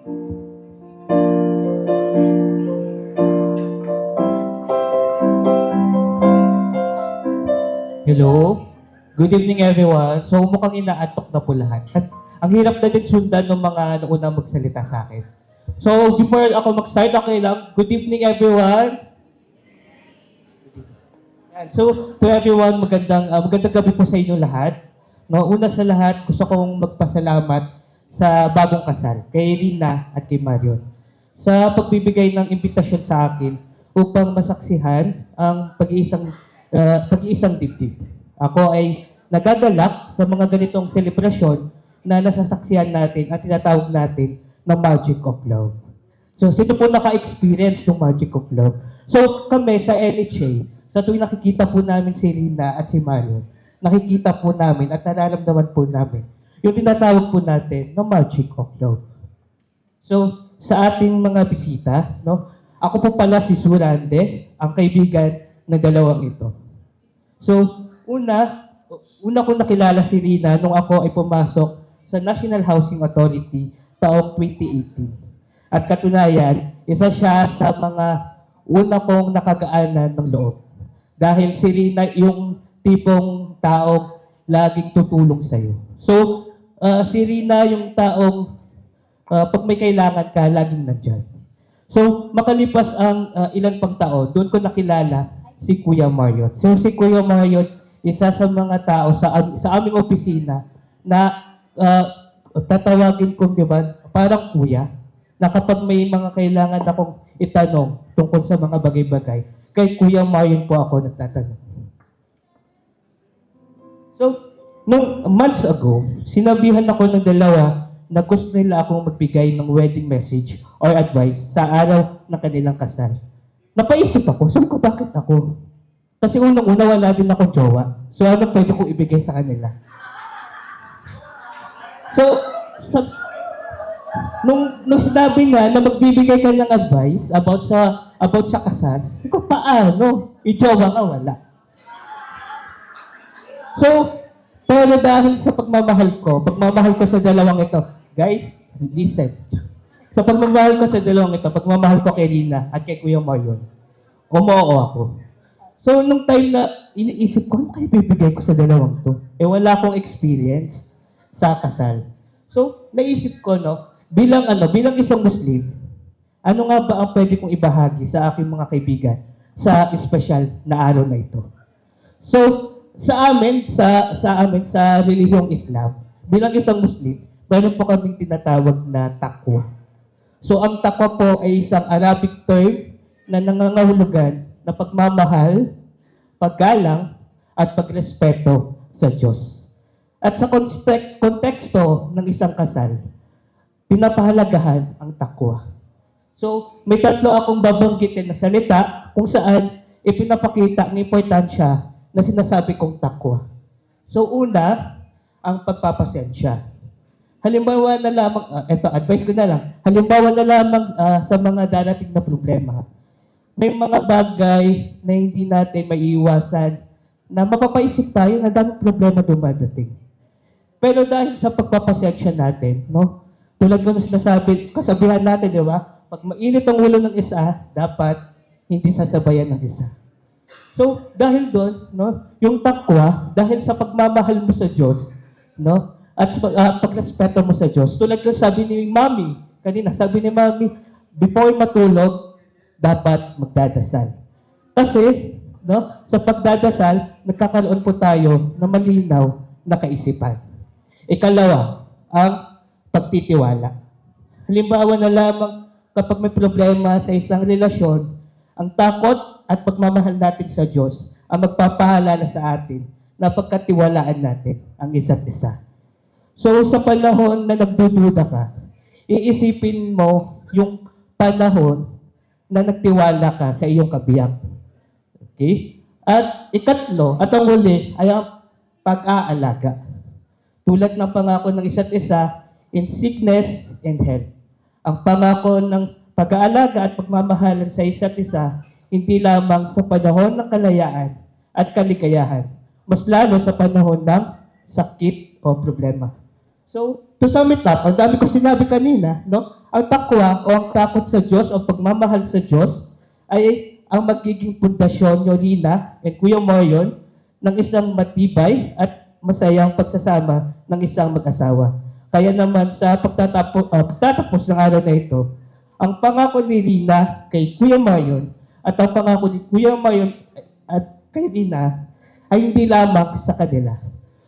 Hello? Good evening everyone. So mukhang inaatok na po lahat. At ang hirap na din sundan ng mga naunang magsalita sa akin. So before ako mag-start, okay lang. Good evening everyone. Yan. So to everyone, magandang gabi po sa inyo lahat. No, una sa lahat, gusto kong magpasalamat sa bagong kasal, kay Rina at kay Marion, sa pagbibigay ng imbitasyon sa akin upang masaksihan ang pag-iisang dibdib. Ako ay nagagalak sa mga ganitong selebrasyon na nasasaksihan natin at tinatawag natin na Magic of Love. So, sino po naka-experience ng Magic of Love? So, kami sa NHA, sa tuwing nakikita po namin si Rina at si Marion, nakikita po namin at nararamdaman po namin yung tinatawag po natin na Magic of Love. So, sa ating mga bisita, no, ako po pala si Surande, ang kaibigan ng dalawang ito. So, una ko nakilala si Rina nung ako ay pumasok sa National Housing Authority taong 2018. At katunayan, isa siya sa mga una kong nakagaanan ng loob. Dahil si Rina yung tipong taong laging tutulong sa'yo. So, si Rina yung taong pag may kailangan ka, laging nandyan. So, makalipas ang ilan pang taon, doon ko nakilala si Kuya Mariot. So, si Kuya Mariot, isa sa mga tao sa aming opisina na tatawagin kong, di ba, parang kuya, na kapag may mga kailangan akong itanong tungkol sa mga bagay-bagay, kay Kuya Mariot po ako nagtatanong. So, nung months ago, sinabihan ako ng dalawa na gusto nila akong magbigay ng wedding message or advice sa araw ng kanilang kasal. Napaisip ako, sabi ko, bakit ako? Kasi unang-una wala din akong jowa. So ano pwede kong ibigay sa kanila? So, nung sinabi nga na magbibigay ka ng advice about sa kasal, sabi ko, paano? I-jowa ka, wala. So, pero dahil sa pagmamahal ko sa dalawang ito, guys, listen. Sa pagmamahal ko sa dalawang ito, pagmamahal ko kay Rina at kay Kuya Marion, umoo ako. So, nung time na iniisip ko, ano kaya bibigay ko sa dalawang to? Eh, wala akong experience sa kasal. So, naisip ko, no, bilang isang Muslim, ano nga ba ang pwede kong ibahagi sa aking mga kaibigan sa espesyal na araw na ito? So, sa relihiyong Islam, bilang isang Muslim, meron po kaming tinatawag na takwa. So, ang takwa po ay isang Arabic term na nangangahulugan na pagmamahal, paggalang, at pagrespeto sa Diyos. At sa konteksto ng isang kasal, pinapahalagahan ang takwa. So, may tatlo akong babanggitin na salita kung saan ipinapakita ang importansya na sinasabi kong takwa. So, una, ang pagpapasensya. Halimbawa na lamang, advice ko na lang, halimbawa na lamang sa mga darating na problema. May mga bagay na hindi natin maiiwasan na mapapaisip tayo na daming problema dumadating. Pero dahil sa pagpapasensya natin, no? Tulad ng sinasabi, kasabihan natin, di ba? Pag mainit ang ulo ng isa, dapat hindi sasabayan ng isa. So, dahil doon, no, yung takwa, dahil sa pagmamahal mo sa Diyos, no, at pagrespeto mo sa Diyos, tulad ng sabi ni Mami, kanina, sabi ni Mami, before matulog, dapat magdadasal. Kasi, no, sa pagdadasal, nagkakaroon po tayo ng malinaw na kaisipan. Ikalawa, ang pagtitiwala. Halimbawa na lamang kapag may problema sa isang relasyon, ang takot at pagmamahal natin sa Diyos ang magpapahalala sa atin na pagkatiwalaan natin ang isa't isa. So sa panahon na nagdududa ka, iisipin mo yung panahon na nagtiwala ka sa iyong kabiyak. Okay? At ikatlo, at ang huli, ay ang pag-aalaga. Tulad ng pangako ng isa't isa, in sickness and health. Ang pangako ng pag-aalaga at pagmamahalan sa isa't isa, hindi lamang sa panahon ng kalayaan at kaligayahan, mas lalo sa panahon ng sakit o problema. So, to sum it up, ang dami ko sinabi kanina, no? Ang takwa o ang takot sa Diyos o pagmamahal sa Diyos ay ang magiging pundasyon nyo, Rina and Kuya Marion, ng isang matibay at masayang pagsasama ng isang mag-asawa. Kaya naman sa pagtatapos ng araw na ito, ang pangako ni Rina kay Kuya Marion at ang pangako ni Kuya Marion at kay Rina ay hindi lamang sa kanila.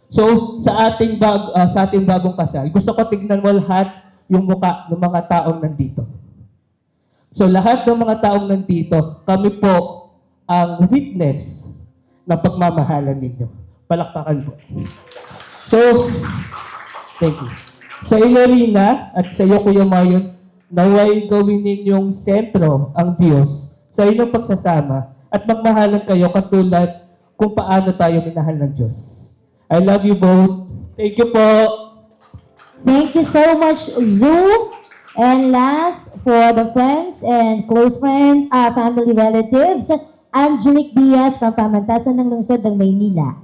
So, sa ating bagong kasal, gusto ko tignan mo lahat yung muka ng mga taong nandito. So, lahat ng mga taong nandito, kami po ang witness ng pagmamahalan ninyo. Palakpakan po. So, thank you. Sa iyo, Rina, at sa iyo, Kuya Marion, naway gawin ninyong sentro ang Diyos sa inyong pagsasama at magmahalan kayo katulad kung paano tayo minahal ng Diyos. I love you both. Thank you po. Thank you so much, Zoom. And last, for the friends and close family relatives, Angelique Diaz from Pamantasan ng Lungsod ng Maynila.